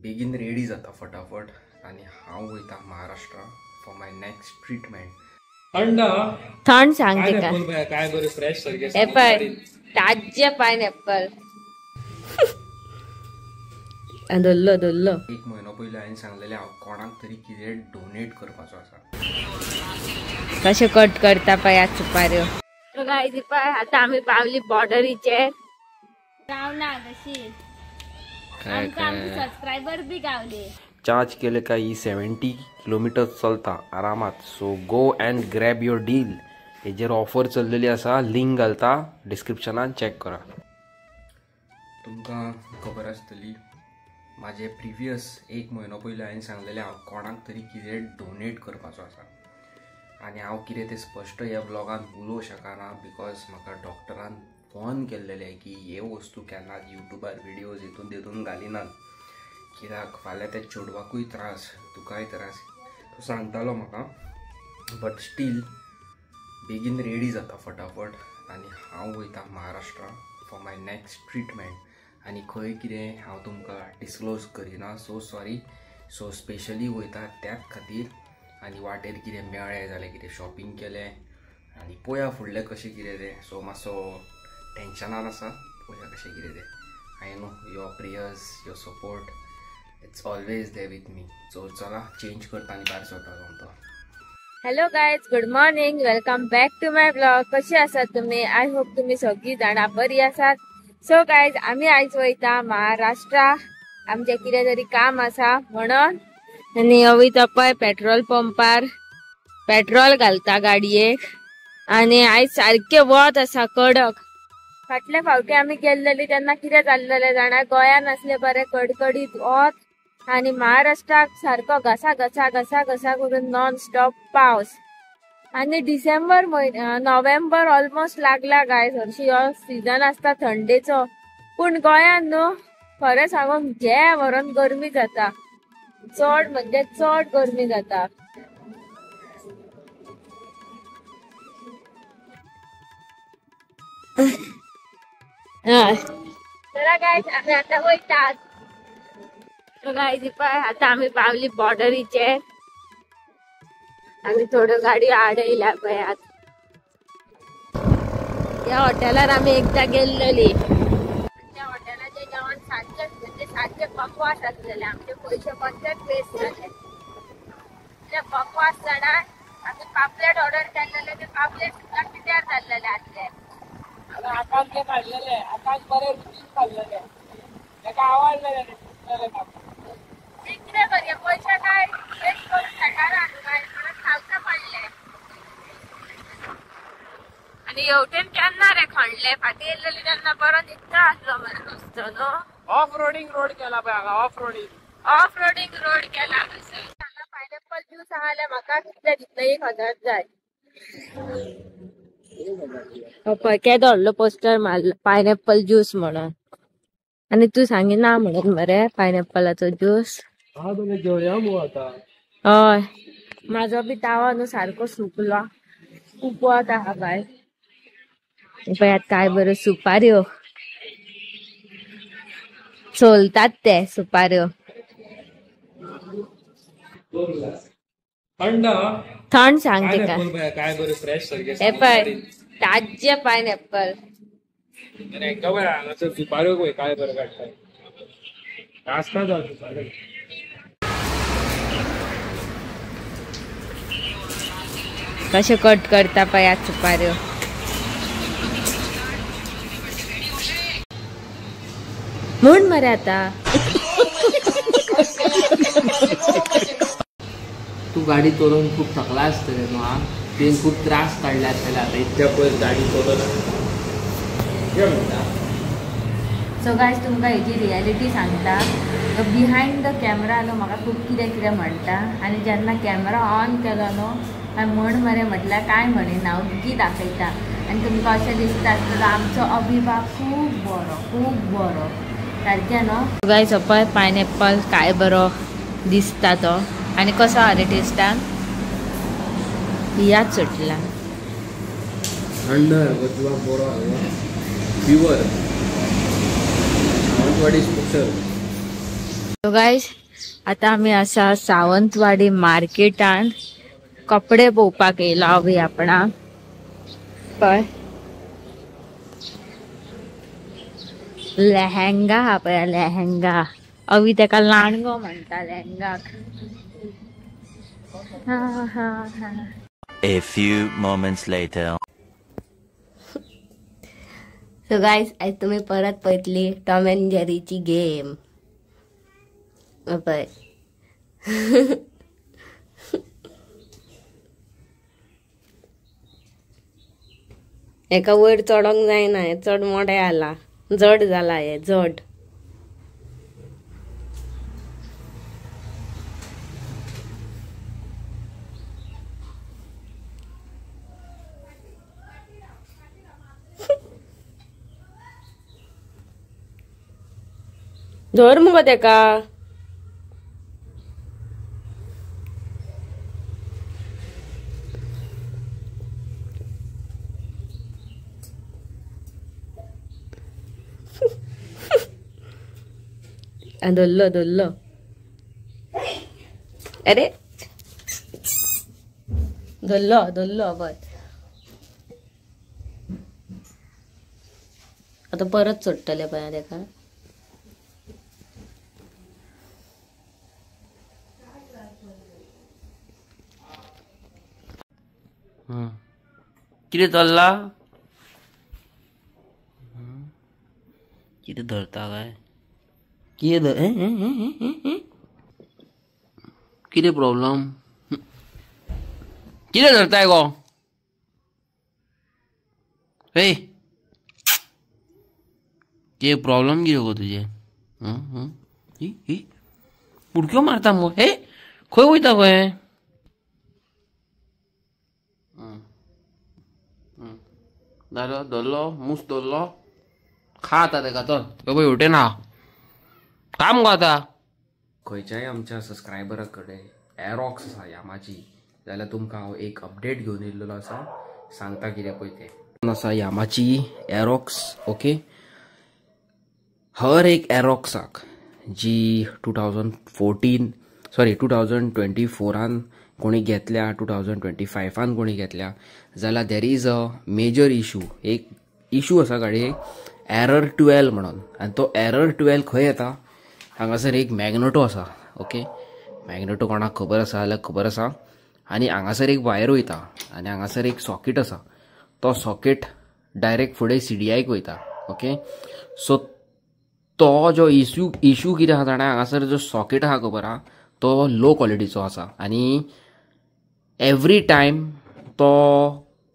बेगीन रेडी जाता फटाफट आणि हांव वयता Maharashtra for my next treatment. थंड सांग तेका काय बरं फ्रेश सारखे एप्पल ताजे पायनॅपल दल्लो दल्लो. 1 महिनो पयलीं हांवें सांगलेलें हांव कोणाक तरी कितें डोनेट करपाचो आसा. कशे कट करता पळय आज सुपाऱ्यो. गायज पळय आतां आमी पावली बॉर्डरीचेर. गावना कशी आमकां आमचे सबस्क्रायबर बी गावले. चार्ज केले का ही 70 किलोमीटर चलता आरामात. So go and grab your deal. हेजेर ऑफर चल्लेली आसा, लिंक घालता डिस्क्रिप्शनान, चॅक करा. तुमकां खबर आसतली म्हाजे प्रिवियस 1 महिनो पयलीं हांवें सांगलेलें हांव कोणाक तरी कितें डोनेट करपाचो आसा. आनी हांव कितें तें स्पश्ट ह्या ब्लॉगान उलोवंक शकना बिकॉज म्हाका डॉक्टरान फोन केल्लेले की हे वस्तू केन्नाच युट्यूबार व्हिडियोज हितून तेतून घालिनात कित्याक फाल्यां त्या चेडवाकूय त्रास तुकाय त्रास. तो सांगतालो म्हाका बट स्टील बेगीन रेडी जाता फटाफट आनी हांव वयता Maharashtra for my next treatment. आनी खंय कितें हांव तुमकां डिस्क्लोज करिना, सो सॉरी. सो स्पेशली वयता त्याच खातीर आनी वाटेर कितें मेळ्ळें जाल्यार कितें शॉपिंग केलें आनी पळोवया फुडलें कशें कितें तें. सो मातसो टेन्शनान आसा, पळोवया कशें कितें तें. I know your prayers, your support, it's always there with me. So चला चेंज करता आनी भायर सरता जमता. Hello guys, good morning, welcome back to my blog. कशे आसात तुमी? आय होप तुमी सगळीं जाणां बरी आसात. सो गायज आमी आयज वयता महाराष्ट्रा, आमचें कितें तरी काम आसा म्हणून. आनी वयता पळय पेट्रोल पंपार पेट्रोल घालता गाडयेक. आनी आयज सारकें वत आसा कडक. फाटल्या फावटी आमी गेल्लेली तेन्ना कितें जाल्लेलें जाणा, गोंयान असले बरें कडकडीत वत आनी महाराष्ट्राक सारको घसा घसा घसा घसा करून नॉन स्टॉप पावस. आनी डिसेंबर नोव्हेंबर ऑलमोस्ट लागला गायज. हरशी हो सीजन आसता थंडेचो, पूण गोंयान न्हू खरें सांगून जे व्हरून गरमी जाता, चड म्हणजे चड गरमी जाता. चला गायज आमी आतां वयतात. गायज पळय आतां आमी पावली बॉर्डरीचेर. आमी थोड्यो गाडयो आडयल्या पळय. ह्या हॉटेलार आमी एकदां गेल्लेली. त्या हॉटेलाचें जेवण सारकें म्हणजे सारकें बकवास आसलेलें. आमचे पयशे कोणतेच वेस्ट जाले. ते बकवास जाणां आमी पापलेट ऑर्डर केल्लेले, ते पापलेट सुद्दां पिड्ड्यार जाल्लेले आसले. आकाश जे काढलेले आकाश बरे रुचीन काढलेले ताका आवडलेले कितें करया, पयशे काय वेस्ट करून शेकारा परत खावचा पडले. आनी हेवटेन केन्ना रे खणले, फाटी येयलेली तेन्ना बरो दिसता आसलो मरे नुसतो न्हू. ऑफ रोडिंग रोड केला पळय हांगा. ऑफ रोडिंग रोड केला. पायनॅपल ज्यूस आहाले म्हाका कितले 1000 जाय. पळय केदो व्हडलो पोस्टर मारला पायनॅपल ज्यूस म्हणून. आनी तू सांगिना म्हणून मरे पायनॅपलाचो ज्यूस. घेवया मू आता. हय माझो बी तावा न्हू सारको सुकलो, खूप वत आहा भायर. पळय काय बऱ्यो सुपाऱ्यो चलतात, ते सुपाऱ्यो थंड सांग तेका काय बरं फ्रेश सारखे एप्पल ताजे पायनॅपल. सुपाऱ्यो पळय काय बरं काडटाय. आसता सुपाऱ्यो. कशे कट करता पळय आज सुपाऱ्यो. म्हूण मरे आता तू गाडी चलोवन खूप थकला आसतले न्हू. हा तेन खूप त्रास काडले आसतले आता इतक्या पयस गाडी चलोवन. सो गायज तुमकां हेजी रियलिटी सांगता. बिहायंड द कॅमेरा न्हू म्हाका खूब कितें कितें म्हणटा. आनी जेन्ना कॅमेरा ऑन केलो न्हू हांवें म्हण मरे म्हटल्यार काय म्हणिना, हांव ओग्गी दाखयता. आनी तुमकां अशें दिसता आसतलो आमचो अभिभाव खूब बरो सारकें न्हू. गायज पळय पायनॅपल काय बरो दिसता तो. आनी कसो आहा रे टेस्टान, याद सुटला. थंड बरो pure. what is special? Guys आता आम्ही असा सावंतवाडी मार्केटान कपडे पोवपाक येयला हवी आपणा पण लेहेंगा हा पळय लेहेंगा अवी तेका लाणगो म्हणता लेहेंगाक हा हा हा A few moments later. So guys आज तुम्ही परत पळयतली टॉम अँड जेरीची गेम पळय एका वयर चढोंक जायना हे चड मोठे आला जड जाला हे जड धर मग तेका धरलो धरलो अरे धरलो धरलो बस आता परत चडटले पळय तेका कितें धरला कितें धरता काय कितें प्रॉब्लेम कितें धरताय गो हे कितें प्रॉब्लेम कितें गो तुजे उडक्यो मारता मगो हे खंय वयता पळय जालो धरलो मूस धरलो खा आता तेका चल बाबा हेवटेन ना काम गो आता खंयच्याय आमच्या सबस्क्रायबरा कडेन एरॉक्स आसा यामाची जाल्यार तुमकां हांव एक अपडेट घेवन येयल्लो आसा सांगता कितें पळय तें आसा यामाची एरॉक्स ओके हर एक एरॉक्साक जी 2024 कोणी घेतल्या 2025 कोणी घेतल्या जाल्यार there is a major issue एक इशू आसा गाडयेक एरर 12 म्हणून आनी तो एरर 12 खंय येता हांगासर एक मॅग्नेटो आसा ओके मॅग्नेटो कोणाक खबर आसा जाल्यार खबर आसा आनी हांगासर एक वायर वयता आनी हांगासर एक सॉकेट आसा तो सॉकेट डायरेक्ट फुडें CDIक वयता ओके सो तो जो इशू कितें आसा जाणा हांगासर जो सॉकेट आहा खबर आहा तो लो क्वॉलिटीचो आसा आनी एवरी टायम तो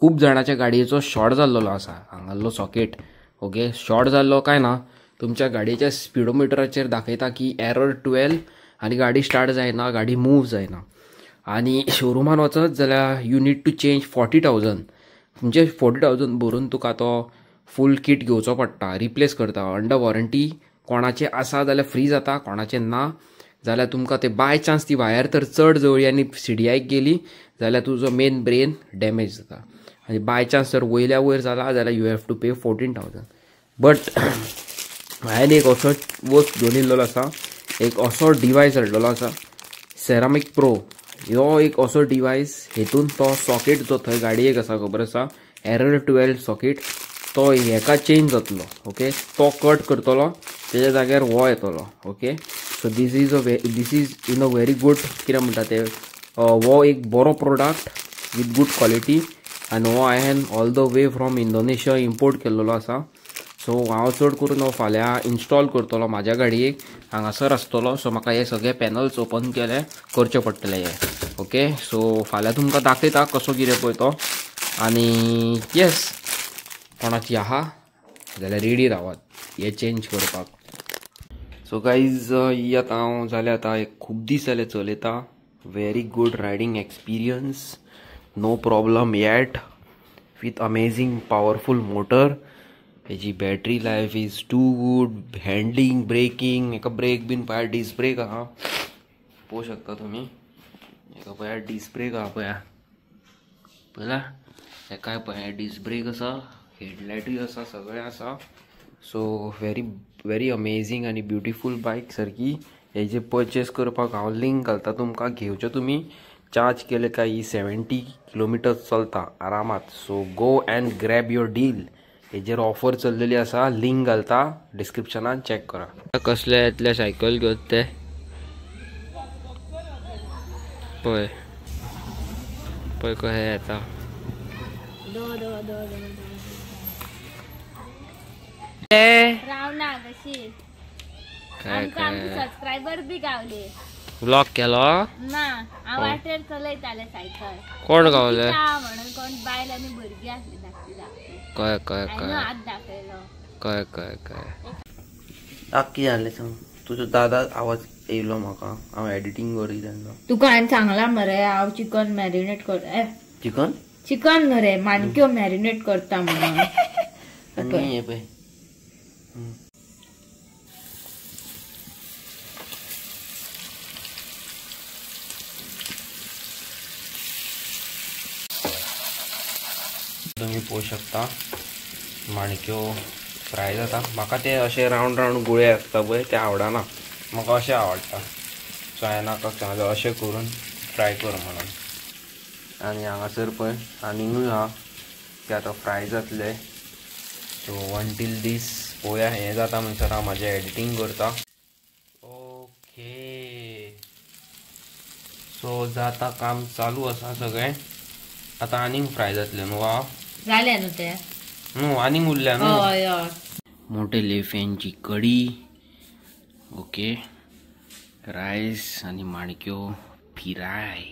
खूब जाणांच्या गाडयेचो शॉर्ट जाल्लो आसा हांगालो सॉकेट ओके शॉर्ट जाल्लो काय ना तुमच्या गाडयेच्या स्पिडोमिटराचेर दाखयता की एरर 12 आनी गाडी स्टार्ट जायना गाडी मूव जायना आनी शोरुमान वचत जाल्यार यू नीड टू चेंज 40,000 म्हणजे 40,000 भरून तुका तो फूल किट घेवचो पडटा रिप्लेस करता अंडर वॉरंटी कोणाचे आसा जाल्यार फ्री जाता कोणाचे ना जाल्यार तुमकां ते बाय चान्स ती वायर तर चड जवळी आनी CDIक गेली जाल्यार तुजो मेन ब्रेन डॅमेज जाता आनी बाय चान्स जर वयल्या वयर जाला जाल्यार you have to pay 14,000 but हांवें एक असो वस्त घेवन येयल्लो आसा एक असो डिवायस हाडलेलो आसा सेरामीक प्रो ह्यो एक असो डिवायस हेतून तो सॉकेट जो थंय गाडयेक आसा खबर आसा एरर 12 सॉकेट तो हेका चेंज जातलो ओके तो कट करतलो तेज्या जाग्यार हो येतलो okay so this is in a very good कितें म्हणटा ते हो एक बरो प्रोडक्ट वीथ गूड क्वॉलिटी आनी हो हांवें all the way from Indonesia import केल्लो आसा सो हांव चड करून हो फाल्यां इन्स्टॉल करतलो म्हाज्या गाडयेक हांगासर आसतलो सो म्हाका हे सगळे पॅनल्स ओपन करचे पडटले हे ओके सो फाल्यां तुमकां दाखयता कसो कितें पळय तो आनी येस कोणाची आहा जाल्यार रेडी रावात हे चेंज करपाक सो गायज ही आतां हांव जाल्यार आतां एक खूब दीस जाले चलयता very good riding experience no problem yet with amazing powerful motor हेची battery life is too good handling braking हेका ब्रेक बीन पळय डिस्क ब्रेक आहा पळोवंक शकता तुमी हेका पळय डिस्क ब्रेक आहा पळय हेकाय पळय डिस्क ब्रेक आसा हेडलायटूय आसा सगळें आसा सो व्हेरी अमेझींग आनी ब्युटिफूल बायक सारकी हेजे परचेस करपाक हांव लिंक घालता तुमकां. घेवच्यो तुमी. चार्ज केले काय ही 70 किलोमिटर्स चलता आरामात. So go and grab your deal. हेजेर ऑफर चल्लेली आसा. लिंक घालता डिस्क्रिप्शनान, चॅक करा. कसले येतले सायकल घेवन ते पळय पळय कशे येता. रावना कशी सबस्क्रायबर बी गावले. ब्लॉक केलो ना हांव वाटेर चलयताले सायकल. कोण गावले म्हणून कोण बायल आनी भुरगीं आसली धाकटी धाकटी. कळ्ळें कळ्ळें हांवें कळ्ळें हात दाखयलो. कळ्ळें कळ्ळें कळ्ळें. कितें जालें सांग. तुजो दादा आवाज येयलो म्हाका. हांव एडिटींग करी तेन्ना. तुका हांवें सांगला मरे हांव चिकन मॅरिनेट कर. चिकन चिकन न्हू रे, माणक्यो मॅरिनेट करता म्हणून. आनी हे पळय तुम्ही पळोवंक शकता माणक्यो फ्राय जाता. म्हाका ते अशे रावंड रावंड गुळे आसता पळय ते आवडना. म्हाका अशें आवडटा. सो हांवें नाका सांगलें अशें करून फ्राय कर म्हणून. आनी हांगासर पळय आनीकूय आहा ते आतां फ्राय जातले. सो अनटील दीस पळोवया हें जाता म्हणसर हांव म्हाजें एडिटींग करता. ओके सो जाता काम चालू आसा सगळें. आतां आनीक फ्राय जातले न्हू. जाले न्हू ते न्हू आनीक उरल्या न्हू. हय हय. मोठे लेफ्यांची कडी. ओके रायस आनी माणक्यो फ्राय.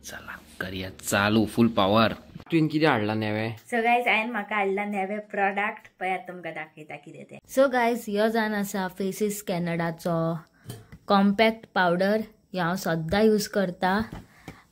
चला करया चालू फूल पावर. तुवें कितें हाडला नेवें. सो गायज हांवें म्हाका हाडला नेवे प्रोडक्ट पळयात तुमकां दाखयता कितें तें. सो गायज ह्यो जावन आसा फेसीस कॅनडाचो कॉम्पॅक्ट पावडर. ह्यो हांव सद्दां यूज करता.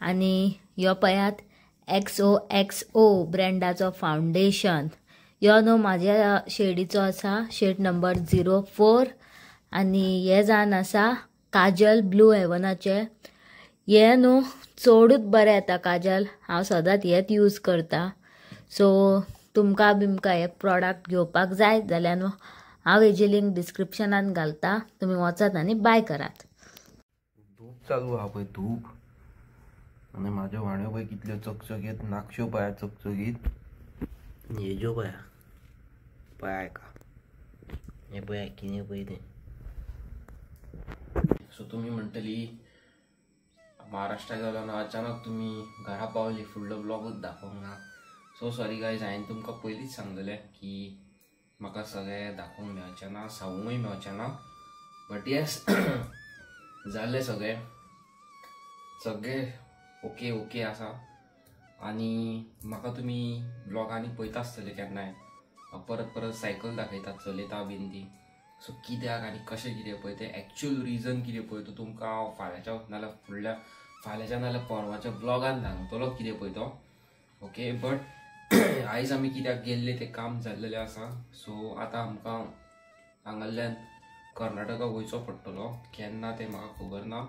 आनी ह्यो पळयात XOXO ब्रँडाचो फावंडेशन. ह्यो न्हू म्हाज्या शेडीचो आसा, शेड नंबर 04. आनी हे जावन आसा काजल ब्लू हेवनाचे. हे न्हू चडूच बरें येता काजल. हांव सदांच हेच यूज करता. सो तुमकां बिमकां हे प्रॉडक्ट घेवपाक जाय जाल्यार न्हू हांव हेजी लिंक डिस्क्रिप्शनान घालता. तुमी वचात आनी बाय करात. धूप चालू आहा पळय धूप. आनी म्हाज्यो वाण्यो पळय कितल्यो चकचकीत. नाकश्यो पळया चकचकीत. हेज्यो पळया पळय आयका. हे पळय कितें पळय तें. सो तुमी म्हणटली महाराष्ट्रा गेलो ना अचानक तुमी घरा पावली फुडलो ब्लॉगूच दाखोवंक ना. सो सॉरी गायज हांवें तुमकां पयलींच सांगलेलें की म्हाका सगळें दाखोवंक मेळचें ना, सांगूंकय मेळचें ना. बट येस जालें सगळें ओके ओके आसा. आनी म्हाका तुमी ब्लॉगांनी पळयता आसतले केन्नाय परत परत सायकल दाखयतात चलयता बीन ती. सो कित्याक आनी कशें कितें पळय तें एक्चुअल रिजन कितें पळय तो तुमकां हांव फाल्यांच्या नाल्यार फाल्यांच्या नाल्यार परवाच्या ब्लॉगान सांगतलो कितें पळय तो. ओके बट आयज आमी कित्याक गेल्ले तें काम जाल्लेलें आसा. सो आतां आमकां हांगांतल्यान कर्नाटका वयचो पडटलो. केन्ना तें म्हाका खबर ना.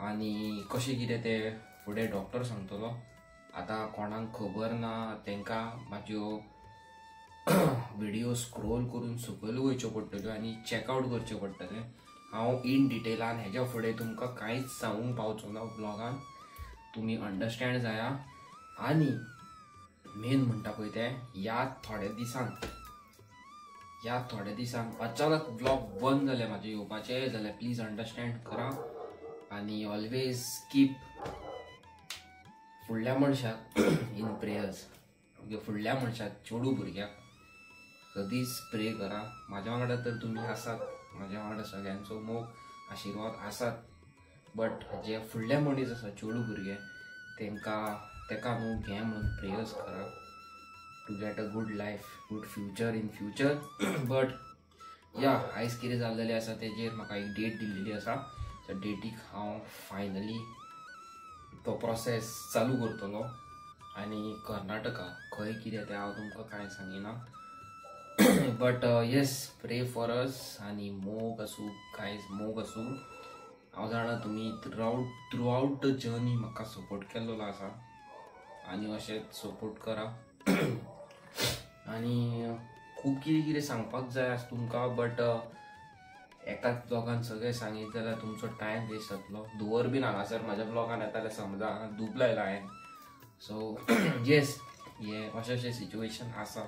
आनी कशें कितें तें फुडें डॉक्टर सांगतलो. आतां कोणाक खबर ना तांकां म्हाज्यो व्हिडिओ स्क्रोल करून सकयल वयच्यो पडटल्यो आनी चॅकआउट करचें पडटलें. हांव इन डिटेलान हेज्या फुडें तुमकां कांयच सांगूंक पावचो ना ब्लॉगान. तुमी अंडरस्टँड जाया. आनी मेन म्हणटा पळय तें ह्या थोड्या दिसांक अचानक ब्लॉग बंद जाले म्हाजे येवपाचे जाल्यार प्लीज अंडरस्टँड करा. आनी ऑलवेज कीप फुडल्या मनशाक इन प्रेयर्स. फुडल्या मनशाक चेडू भुरग्याक सदींच प्रे करा. म्हाज्या वांगडा तर तुमी आसात. म्हाज्या वांगडा सगळ्यांचो मोग आशिर्वाद आसात. बट जे फुडले मनीस आसा चेडू भुरगे तेका न्हू घे म्हणून प्रेयर्स करा to get a good life, good future in future. But या आयज कितें जाल्लेलें आसा तेजेर म्हाका एक डेट दिल्लेली आसा. त्या डेटीक हांव फायनली तो प्रोसेस चालू करतलो. आनी कर्नाटका खंय कितें तें हांव तुमकां कांय सांगिना. बट येस प्रे फॉर अस. आनी मोग आसूं गायज मोग आसूं. हांव जाणा तुमी थ्रू आउट द जर्नी म्हाका सपोर्ट केल्लो आसा. आनी अशेंच सपोर्ट करा. आनी खूब कितें सांगपाक जाय आसा तुमकां. बट एकाच ब्लॉगान सगळें सांगीत जाल्यार तुमचो टायम वेस्ट जातलो. दुवर बीन हांगासर म्हाज्या ब्लॉगान येता जाल्यार समजा दूब लायला हांवें. सो येस, हे अशें सिच्युएशन आसा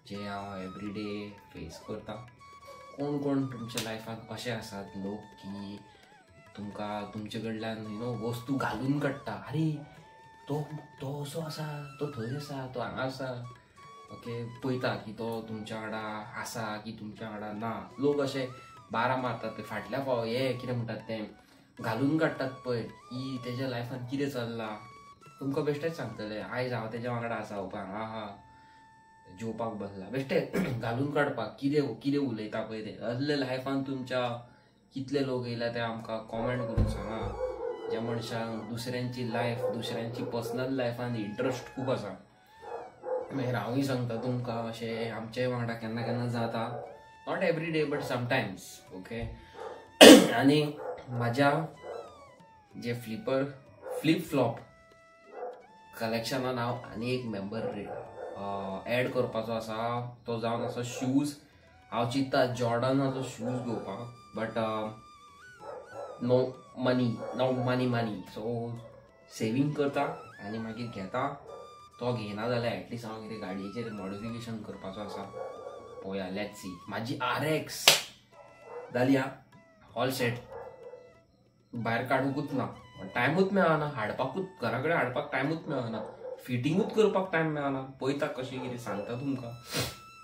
जे हांव एवरीडे फेस करता. कोण कोण तुमच्या लायफान अशें आसात लोक की तुमकां तुमचे कडल्यान वस्तू घालून काडटा. अरे तो असो आसा, तो थंय आसा, तो हांगा आसा. ओके, पळयता की तो तुमच्या वांगडा आसा की तुमच्या वांगडा ना. लोक अशे बारा मारतात ते फाटल्या फावट हे कितें म्हणटात तें घालून काडटात पळय की तेज्या लायफान कितें चल्लां. तुमकां बेश्टेच सांगतले आयज हांव तेज्या वांगडा आसा, हांगा आहा, जेवपाक बसला, बेश्टे घालून काडपाक कितें उलयता पळय ते. असले लायफान तुमच्या कितले लोक येयला ते आमकां कॉमेंट करून सांगा. ज्या मनशांक दुसऱ्यांची लायफ, दुसऱ्यांची पर्सनल लायफान इंट्रस्ट खूब आसा. मागीर हांवूय सांगता तुमकां अशें आमचे वांगडा केन्ना केन्ना जाता, not every day but sometimes. Okay, आनी म्हाज्या जे फ्लिप फ्लॉप कलेक्शनान हांव आनी एक मेंबर एड करपाचो आसा. तो जावन आसा शूज. हांव चिंत्ता जॉर्डनाचो शूज घेवपाक, but no money. So saving करता आनी मागीर घेता. तो घेना जाल्यार एटलिस्ट हांव कितें गाडयेचेर मॉडिफिकेशन करपाचो आसा. पळोवया, लेट्स सी. म्हाजी RX जाली ऑल सेट. भायर काडूंकूच ना, टायमूच मेळना हाडपाकूच, घरा कडेन हाडपाक टायमूच मेळना, फिटींगूच करपाक टायम मेळना. पळयता कशें कितें सांगता तुमकां.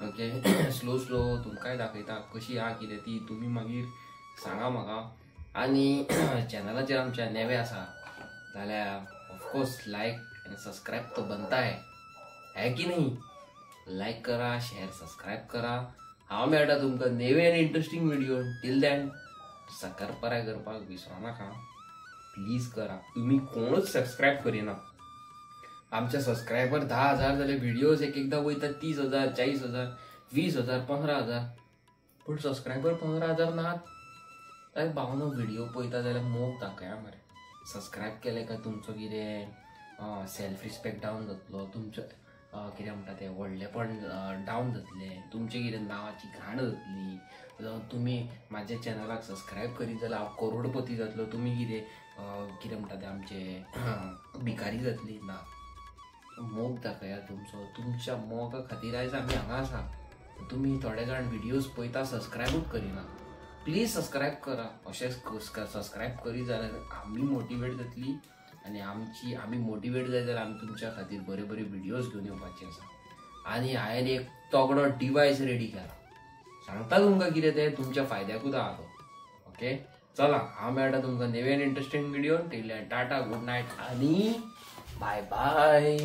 ओके, स्लो तुमकांय दाखयता कशी आहा कितें ती. तुमी मागीर सांगा म्हाका. आनी चॅनलाचेर आमच्या नेवे आसा जाल्यार ऑफकोर्स लायक आनी सबस्क्रायब तो बनता है की नाही. लायक करा, शेअर, सबस्क्रायब करा. हांव मेळटा तुमकां नेवे आनी इंटरेस्टिंग व्हिडिओ. टील देन साखरपुडा करपाक विसरू नाका, प्लीज करा. तुम्ही कोणूच सबस्क्रायब करिना. आमचे सबस्क्रायबर 10,000 जाले. व्हिडिओज एकदा वयतात 30,000, 40,000, 20,000, 15,000. पूण सबस्क्रायबर 15,000 नात. काय भावनो व्हिडिओ पळयता जाल्यार मोग दाखया मरे. सबस्क्रायब केले काय तुमचो कितें सेल्फ रिस्पेक्ट डावन जातलो. तुमचो कितें म्हणटा तें व्हडलेपण डावन जातलें. तुमचे कितें नांवाची घाण जातली. तुमी म्हाज्या चॅनलाक सबस्क्रायब करीत जाल्यार हांव करोडपती जातलो. तुमी कितें म्हणटा तें आमचे भिकारी जातली. ना, मोग दाखया तुमचो. तुमच्या मोगा खातीर आयज आमी हांगा आसा. तुमी थोडे जाण व्हिडिओज पळयता, सबस्क्रायबूच करिना. प्लीज सबस्क्रायब करा. अशेंच सबस्क्रायब करी जाल्यार आमी मोटिवेट जातली आनी आमी मोटिवेट जाय जाल्यार आमी तुमच्या खातीर बरे बरे व्हिडिओज घेवन येवपाचे आसा. आनी हांवें एक तगडो डिवायस रेडी केला. सांगता तुमकां कितें तें तुमच्या फायद्याकूच आहा तो. ओके, चला, हांव मेळटा तुमकां नेवे आनी interesting video. Till tata, good night आनी बाय बाय.